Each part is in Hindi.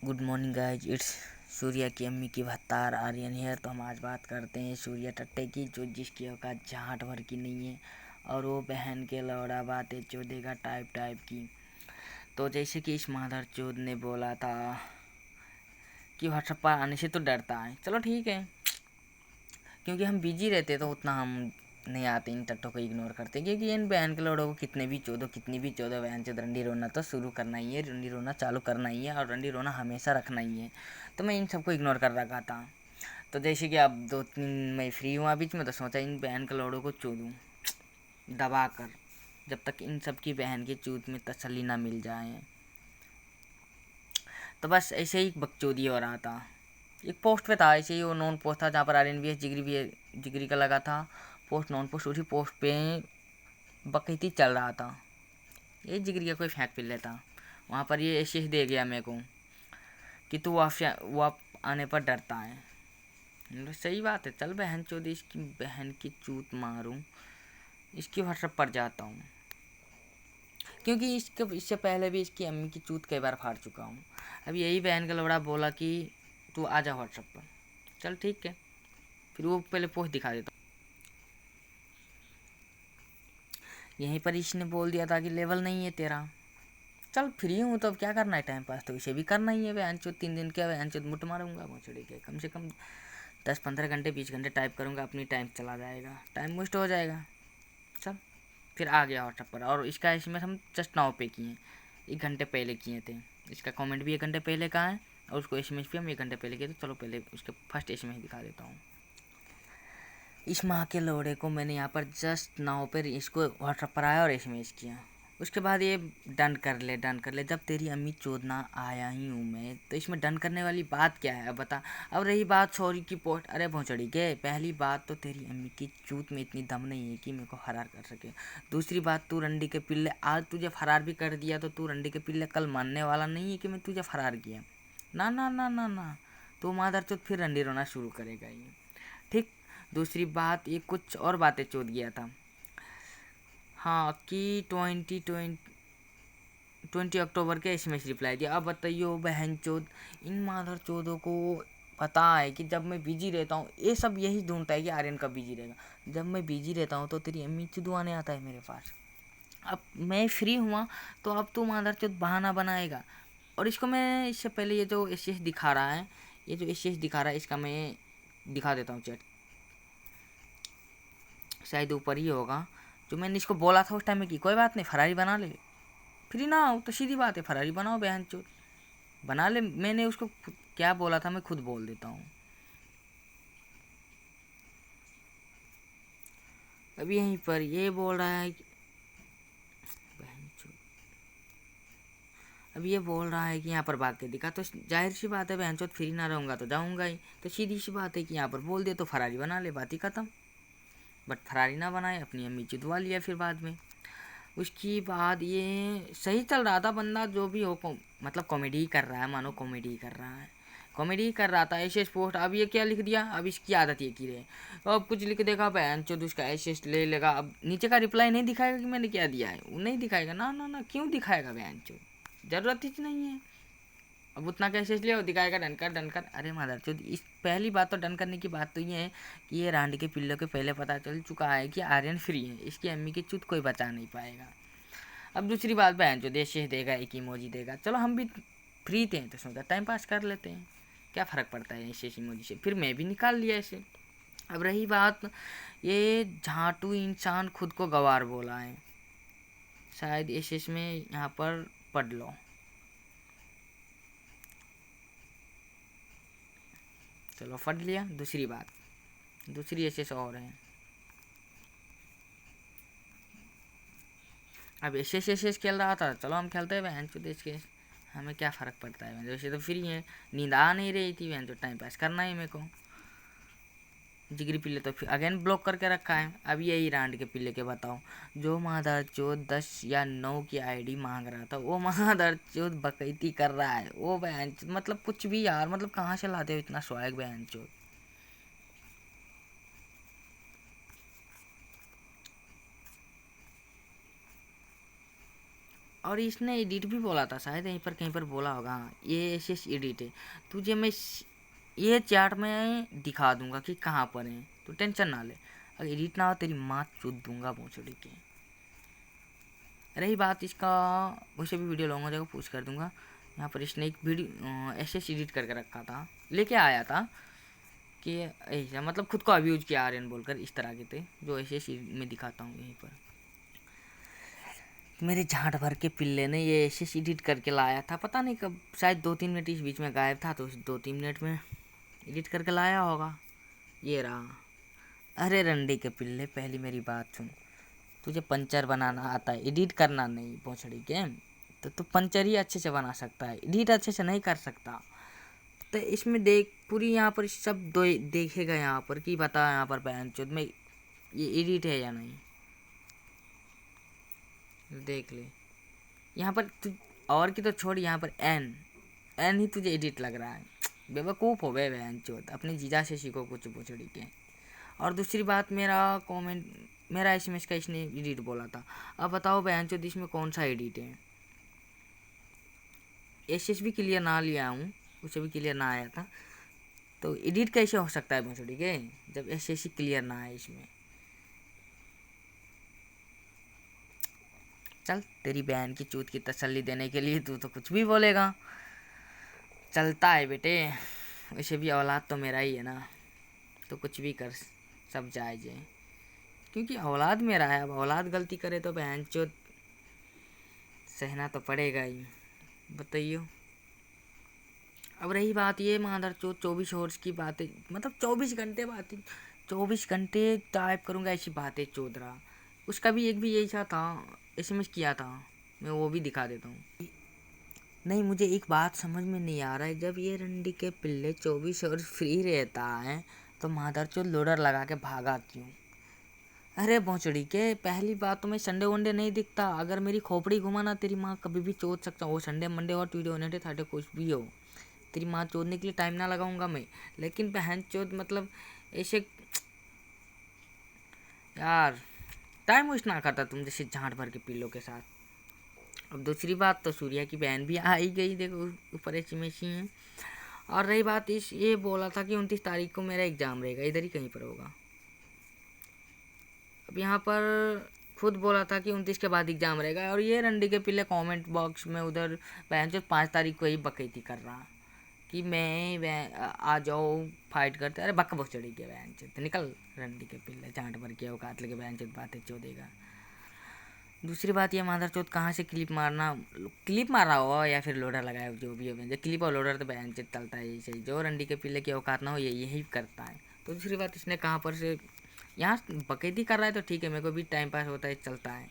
Good morning guys, it's Surya की अम्मी की भत्तार आर्यन हेयर। तो हम आज बात करते हैं सूर्या टट्टे की, जो जिसकी औकात झाट भर की नहीं है और वो बहन के लौड़ा बातें चोदेगा टाइप टाइप की। तो जैसे कि इस माधर चोद ने बोला था कि व्हाट्सएप पर आने से तो डरता है। चलो ठीक है, क्योंकि हम बिजी रहते तो उतना हम नहीं आते, इन टट्टों को इग्नोर करते, क्योंकि इन बहन के लोड़ों को कितनी भी चौदो बहन चौदह रंडी रोना तो शुरू करना ही है, रंडी रोना चालू करना ही है और रंडी रोना हमेशा रखना ही है। तो मैं इन सबको इग्नोर कर रखा था। तो जैसे कि अब 2-3 मैं फ्री हुआ बीच में, तो सोचा इन बहन के लोड़ों को चोदूँ दबा कर, जब तक इन सब की बहन की चूत में तसल्ली ना मिल जाए। तो बस ऐसे ही बकचोदी हो रहा था। एक पोस्ट पे था, ऐसे ही वो नॉन पोस्ट था जहाँ पर RNVS जिगरी का लगा था पोस्ट, नॉन पोस्ट। उसी पोस्ट पे बकैती चल रहा था, ये जिगरी का कोई फैंक पिल लेता। वहाँ पर ये ऐसे ही दे गया मेरे को कि तू वाप आने पर डरता है। सही बात है, चल बहन चोदी इसकी बहन की चूत मारूं, इसकी व्हाट्सएप पर जाता हूँ, क्योंकि इससे पहले भी इसकी अम्मी की चूत कई बार फाड़ चुका हूँ। अब यही बहन का लौड़ा बोला कि तू आ जा व्हाट्सएप पर। चल ठीक है, फिर वो पहले पोस्ट दिखा देता हूँ। यहीं पर इसने बोल दिया था कि लेवल नहीं है तेरा। चल फ्री हूँ तो अब क्या करना है, टाइम पास तो इसे भी करना ही है। बहन चो 3 दिन क्या बहन चो मुट मारूंगा मोचड़ी के, कम से कम 10-15 घंटे 20 घंटे टाइप करूँगा, अपनी टाइम चला जाएगा, टाइम वेस्ट हो जाएगा। चल फिर आ गया व्हाट्सएप पर, और इसका इसमें हम जस्ट नाउ पे किए, 1 घंटे पहले किए थे। इसका कमेंट भी 1 घंटे पहले का है और उसको SMS भी हम 1 घंटे पहले किए। तो चलो पहले उसके फर्स्ट SMS दिखा देता हूँ। इस माँ के लोड़े को मैंने यहाँ पर जस्ट नाउ पर इसको व्हाट्सएप पर आया और SMS किया। उसके बाद ये डन कर ले, जब तेरी अम्मी चोदना आया ही हूँ मैं, तो इसमें डन करने वाली बात क्या है अब बता। अब रही बात सॉरी की पोस्ट, अरे भोंचड़ी के, पहली बात तो तेरी अम्मी की चूत में इतनी दम नहीं है कि मेरे को फरार कर सके। दूसरी बात, तू रंडी के पिल्ले आज तुझे फरार भी कर दिया तो तू रंडी के पिल्ले कल मानने वाला नहीं है कि मैं तुझे फरार किया। ना ना ना ना ना, तो मादर चोद फिर रंडी रोना शुरू करेगा ये, ठीक। दूसरी बात, ये कुछ और बातें चोद गया था, हाँ, कि 20 अक्टूबर के SMS रिप्लाई दिया। अब बताइयो बहन चोद, इन मादर चोदों को पता है कि जब मैं बिजी रहता हूँ, ये सब यही ढूंढता है कि आर्यन कब बिजी रहेगा। जब मैं बिजी रहता हूँ तो तेरी अम्मी चुदवाने आता है मेरे पास। अब मैं फ्री हुआ तो अब तू मादर चोद बहाना बनाएगा। और इसको मैं इससे पहले ये जो SS दिखा रहा है, ये जो SS दिखा रहा है, इसका मैं दिखा देता हूँ चैट, शायद ऊपर ही होगा। जो मैंने इसको बोला था उस टाइम में कि कोई बात नहीं फरारी बना ले, फ्री ना हो तो सीधी बात है फरारी बनाओ बहन चो बना ले। मैंने उसको क्या बोला था मैं खुद बोल देता हूँ। अब यहीं पर ये बोल रहा है बहन चो, अब ये बोल रहा है कि यहाँ पर भाग के दिखा, तो जाहिर सी बात है बहन चो फ्री ना रहूँगा तो जाऊँगा ही। तो सीधी सी बात है कि यहाँ पर बोल दे तो फरारी बना ले, बात ही ख़त्म। बट फरारी ना बनाए, अपनी अम्मी चिदवा लिया फिर बाद में। उसकी बाद ये सही चल रहा था बंदा, जो भी हो मतलब कॉमेडी कर रहा है, मानो कॉमेडी कर रहा है, कॉमेडी कर रहा था। SS पोस्ट, अब ये क्या लिख दिया, अब इसकी आदत ये की रहे, तो अब कुछ लिख देगा बहन चोद, उसका SS ले लेगा। अब नीचे का रिप्लाई नहीं दिखाएगा कि मैंने क्या दिया है, वो नहीं दिखाएगा। ना ना ना, क्यों दिखाएगा बहन चोद, जरूरत ही नहीं है। अब उतना कैसे इसलिए वो दिखाएगा डन कर। अरे मादर चोद, इस पहली बात तो डन करने की बात तो ये है कि ये रांड के पिल्लों के पहले पता चल चुका है कि आर्यन फ्री है, इसकी अम्मी की चुत कोई बचा नहीं पाएगा। अब दूसरी बात, बहन जो देश देगा एक इमोजी देगा, चलो हम भी फ्री थे तो सोचा टाइम पास कर लेते हैं, क्या फ़र्क पड़ता है ऐसे इमोजी से। फिर मैं भी निकाल लिया ऐसे। अब रही बात, ये झाटू इंसान खुद को गवार बोला है, शायद SS में यहाँ पर पढ़ लो। चलो पढ़ लिया। दूसरी बात, दूसरी SS और है। अब SS खेल रहा था, चलो हम खेलते हैं बहन चो देश के, हमें क्या फ़र्क पड़ता है, वैसे तो फ्री है, नींद आ नहीं रही थी बहन, तो टाइम पास करना ही मेरे को। जिगरी पिल्ले तो फिर अगेन ब्लॉक करके रखा है। अब यही रांड के पिल्ले के बताओ, जो मादर चोद 10 या 9 की ID मांग रहा था, वो मादर चोद बकैती कर रहा है। वो बहन मतलब कुछ भी यार, मतलब कहाँ से लाते हो इतना स्वैग बहन चोद। और इसने एडिट भी बोला था, शायद यहीं पर कहीं पर बोला होगा। हाँ, ये ऐसे एडिट है। तुझे मैं ये चार्ट में दिखा दूंगा कि कहाँ पर है, तो टेंशन ना ले। अगर एडिट ना हो तेरी माँ चूत दूंगा भोंसड़ी के। रही बात इसका, वैसे भी वीडियो लॉन्ग हो जाएगा, पूछ कर दूंगा। यहाँ पर इसने एक वीडियो ऐसे एडिट करके रखा था, लेके आया था कि ऐसा मतलब खुद को अब्यूज किया आर्यन बोलकर, इस तरह के थे जो ऐसे मैं दिखाता हूँ यहीं पर। मेरे झाट भर के पिल्ले ने ये ऐसे एडिट करके लाया था, पता नहीं कब, शायद 2-3 मिनट इस बीच में गायब था, तो उस 2-3 मिनट में एडिट करके लाया होगा। ये रहा। अरे रंडी के पिल्ले, पहली मेरी बात सुन। तुझे पंचर बनाना आता है, एडिट करना नहीं भोंसड़ी के। तो तू पंचर ही अच्छे से बना सकता है, एडिट अच्छे से नहीं कर सकता। तो इसमें देख, पूरी यहाँ पर सब देखेगा यहाँ पर कि बता यहाँ पर बहन चोद में ये एडिट है या नहीं। देख ले यहाँ पर तू, और की तो छोड़, यहाँ पर एन एन ही तुझे एडिट लग रहा है। बेवकूफ़ हो गए बहन चोद, अपने जीजा से सीखो कुछ भोंसड़ी के। और दूसरी बात, मेरा कमेंट, मेरा एसएमएस का इसने एडिट बोला था। अब बताओ बहन चोद इसमें कौन सा एडिट है। एसएस भी क्लियर ना लिया हूँ, उसे भी क्लियर ना आया था, तो एडिट कैसे हो सकता है भोंसड़ी के जब एसएस ही क्लियर ना है इसमें। चल, तेरी बहन की चूत की तसल्ली देने के लिए तू तो कुछ भी बोलेगा, चलता है बेटे। वैसे भी औलाद तो मेरा ही है ना, तो कुछ भी कर, सब जायज है, क्योंकि औलाद मेरा है। अब औलाद गलती करे तो बहन चोद सहना तो पड़ेगा ही, बताइयो। अब रही बात ये मादर चोद 24 आवर्स की बातें, मतलब 24 घंटे बातें, 24 घंटे टाइप करूँगा ऐसी बातें चोद रहा। उसका भी एक भी यही सा था, एसएमएस किया था, मैं वो भी दिखा देता हूँ। नहीं, मुझे एक बात समझ में नहीं आ रहा है, जब ये रंडी के पिल्ले 24 आवर्स फ्री रहता है तो मादर चोद लोडर लगा के भागा क्यों। अरे भोंसड़ी के, पहली बात तो मैं संडे वनडे नहीं दिखता, अगर मेरी खोपड़ी घुमाना तेरी माँ कभी भी चोद सकता हूँ, वो संडे मंडे और ट्यूसडे वेडनेसडे थर्सडे कुछ भी हो, तेरी माँ चोदने के लिए टाइम ना लगाऊंगा मैं। लेकिन बहन चोद मतलब ऐसे यार टाइम वेस्ट ना करता तुम जैसे झांट भर के पिल्लों के साथ। अब दूसरी बात तो सूर्या की बहन भी आ ही गई, देखो ऊपर ऐसी मेसी है। और रही बात इस, ये बोला था कि 29 तारीख को मेरा एग्ज़ाम रहेगा, इधर ही कहीं पर होगा। अब यहाँ पर खुद बोला था कि 29 के बाद एग्ज़ाम रहेगा, और ये रंडी के पिल्ले कमेंट बॉक्स में उधर बहन चोद 5 तारीख को ही बकैती कर रहा कि मैं आ जाओ फाइट करते। अरे बक बक चढ़ी के बहन चोद, निकल रंडी के पिल्ले, चांट भर के औकात लेके बहन चोद बातें चोदेगा। दूसरी बात ये मादर चौथ कहाँ से क्लिप मार रहा हो या फिर लोडर लगाया, जो भी हो, क्लिप और लोडर तो बहन से चलता है यही सही, जो रंडी के पिल्ले की औकात ना हो ये यही करता है। तो दूसरी बात, इसने कहाँ पर से यहाँ बकैती कर रहा है तो ठीक है, मेरे को भी टाइम पास होता है, चलता है।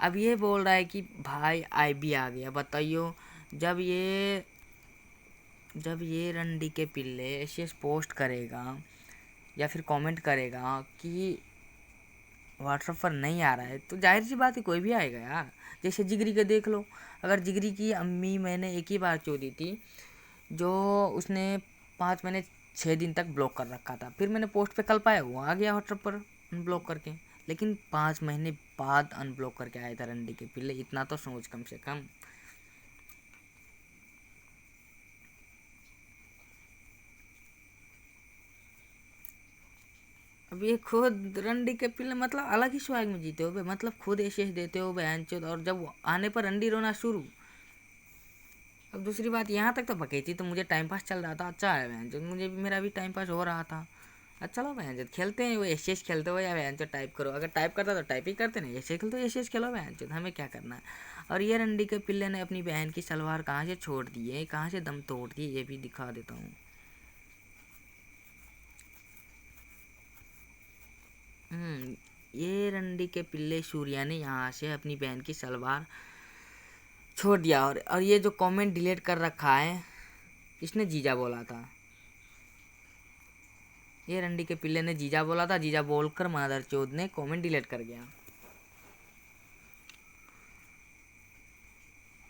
अब ये बोल रहा है कि भाई आई भी आ गया, बताइयो। जब ये रंडी के पिल्ले ऐसे पोस्ट करेगा या फिर कमेंट करेगा कि व्हाट्सएप पर नहीं आ रहा है, तो जाहिर सी बात है कोई भी आएगा यार। जैसे जिगरी के देख लो, अगर जिगरी की अम्मी मैंने एक ही बार चोदी थी, जो उसने 5 महीने 6 दिन तक ब्लॉक कर रखा था, फिर मैंने पोस्ट पे कल पाया वो आ गया व्हाट्सएप पर अनब्लॉक करके, लेकिन 5 महीने बाद अनब्लॉक करके आया था रंडी के पिल्ले, इतना तो सोच कम से कम। अब ये खुद रंडी के पिल्ले मतलब अलग ही स्वैग में जीते हो बे, मतलब खुद ऐसे देते हो बहन चोद, और जब आने पर रंडी रोना शुरू। अब दूसरी बात, यहाँ तक तो बकैती तो मुझे टाइम पास चल रहा था, अच्छा है बहन चोद, मुझे भी मेरा भी टाइम पास हो रहा था। अच्छा चलो बहन चोद खेलते हैं, वो एस खेलते हो या बहन चोद टाइप करो, अगर टाइप करता तो टाइप ही करते नहीं, ऐसे खेलते हो एस खेलो बहन चोद, हमें क्या करना है। और ये रंडी के पिल्ले ने अपनी बहन की सलवार कहाँ से छोड़ दी है, कहाँ से दम तोड़ दी, ये भी दिखा देता हूँ। ये रंडी के पिल्ले सूर्या ने यहाँ से अपनी बहन की सलवार छोड़ दिया, और ये जो कमेंट डिलीट कर रखा है इसने जीजा बोला था, ये रंडी के पिल्ले ने जीजा बोला था, जीजा बोलकर मादर चौध ने कमेंट डिलीट कर गया।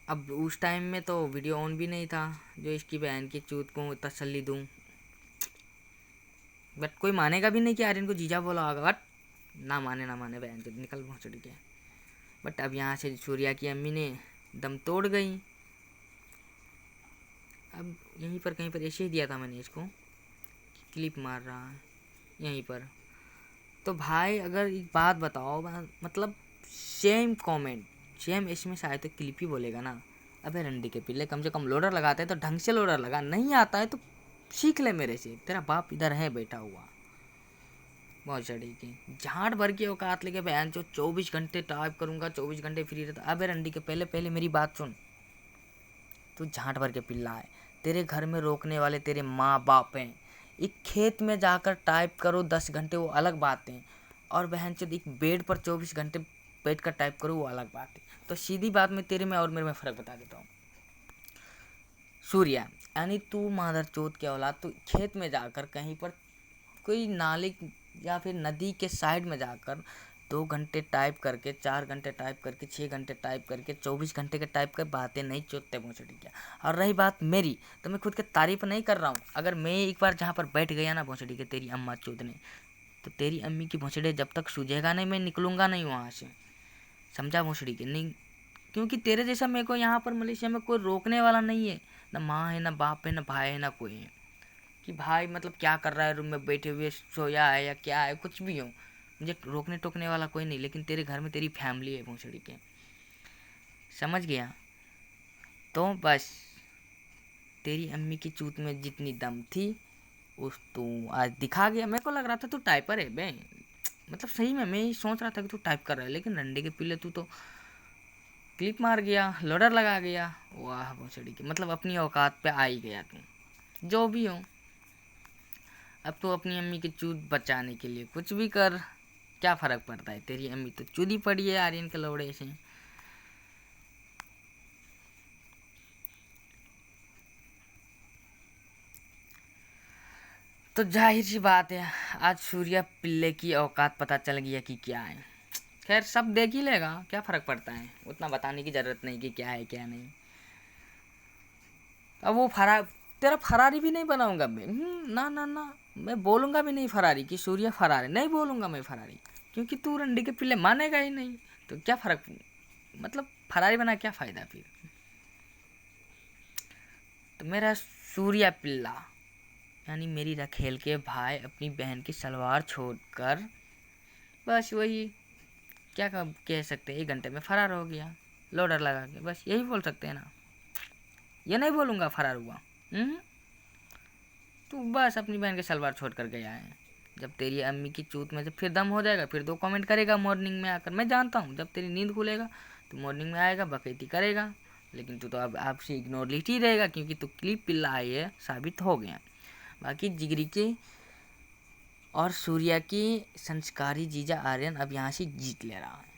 अब उस टाइम में तो वीडियो ऑन भी नहीं था जो इसकी बहन की चूत को तसल्ली दूं, बट कोई मानेगा भी नहीं कि यार इनको जीजा बोला होगा, बट ना माने बहन चौध, निकल भोंसड़ी के। बट अब यहाँ से सूर्या की अम्मी ने दम तोड़ गई। अब यहीं पर कहीं पर ऐसे ही दिया था मैंने इसको, क्लिप मार रहा है यहीं पर। तो भाई अगर एक बात बताओ, मतलब सेम कमेंट सेम एसएमएस आए तो क्लिप ही बोलेगा ना। अबे रंडी के पिल्ले, कम से कम लोडर लगाते हैं तो ढंग से लोडर लगा, नहीं आता है तो सीख ले मेरे से, तेरा बाप इधर है बैठा हुआ। बहुत चढ़ी की झाड़ भर की औकात लेके बहन जो 24 घंटे टाइप करूंगा, 24 घंटे फ्री रहता। अबे रंडी के पहले मेरी बात सुन, तू झाट भर के पिल्ला है, तेरे घर में रोकने वाले तेरे माँ बाप हैं। एक खेत में जाकर टाइप करो 10 घंटे वो अलग बात है, और बहन चोद एक बेड पर 24 घंटे बैठ कर टाइप करो वो अलग बात है। तो सीधी बात में तेरे में और मेरे में फ़र्क बता देता हूँ। सूर्या यानी तू मादर चोद के औलाद, तू खेत में जाकर कहीं पर कोई नाले या फिर नदी के साइड में जाकर 2 घंटे टाइप करके, 4 घंटे टाइप करके, 6 घंटे टाइप करके, 24 घंटे के टाइप कर बातें नहीं चोदते भोंसड़ी क्या। और रही बात मेरी, तो मैं खुद की तारीफ नहीं कर रहा हूँ। अगर मैं एक बार जहाँ पर बैठ गया ना भोंसड़ी के तेरी अम्मा चोदने, तो तेरी अम्मी की भोंसड़े जब तक सूझेगा नहीं, मैं निकलूँगा नहीं वहाँ से, समझा भोंसड़ी के नहीं। क्योंकि तेरे जैसा मेरे को यहाँ पर मलेशिया में कोई रोकने वाला नहीं है, ना माँ है, ना बाप है, ना भाई है, ना कोई है कि भाई मतलब क्या कर रहा है रूम में बैठे हुए, सोया है या क्या है, कुछ भी हो, मुझे रोकने टोकने वाला कोई नहीं। लेकिन तेरे घर में तेरी फैमिली है भोंसड़ी के, समझ गया। तो बस तेरी अम्मी की चूत में जितनी दम थी उस तू आज दिखा गया। मेरे को लग रहा था तू टाइपर है बे, मतलब सही में मैं ही सोच रहा था कि तू टाइप कर रहा है, लेकिन रंडे के पिल्ले तू तो क्लिप मार गया, लोडर लगा गया। वाह भोंसड़ी की, मतलब अपनी औकात पे आ ही गया तू। जो भी हो, अब तो अपनी अम्मी की चूत बचाने के लिए कुछ भी कर, क्या फ़र्क पड़ता है। तेरी अम्मी तो चूदी पड़ी है आर्यन के लौड़े से। तो जाहिर सी बात है आज सूर्या पिल्ले की औकात पता चल गया कि क्या है। खैर सब देख ही लेगा, क्या फ़र्क पड़ता है, उतना बताने की ज़रूरत नहीं कि क्या है क्या नहीं। अब वो तेरा फरारी भी नहीं बनाऊंगा मैं। ना ना ना, मैं बोलूँगा भी नहीं फरारी कि सूर्या फरारी, नहीं बोलूँगा मैं फरारी, क्योंकि तू रंडी के पिल्ले मानेगा ही नहीं। तो क्या फ़र्क, मतलब फरारी बना क्या फ़ायदा फिर। तो मेरा सूर्या पिल्ला यानी मेरी रखेल के भाई अपनी बहन की सलवार छोड़कर बस वही क्या कह सकते हैं, 1 घंटे में फरार हो गया लोडर लगा के, बस यही बोल सकते हैं ना। ये नहीं बोलूँगा फरार हुआ। तू बस अपनी बहन के सलवार छोड़ कर गया है। जब तेरी अम्मी की चूत में जब फिर दम हो जाएगा, फिर 2 कमेंट करेगा मॉर्निंग में आकर। मैं जानता हूँ जब तेरी नींद खुलेगा तो मॉर्निंग में आएगा, बकैती करेगा, लेकिन तू तो अब आपसे इग्नोर लिट ही रहेगा, क्योंकि तू क्लिप पिल्ला आई है, साबित हो गया। बाकी जिगरी के और सूर्या की संस्कारी जीजा आर्यन अब यहाँ से जीत ले रहा है।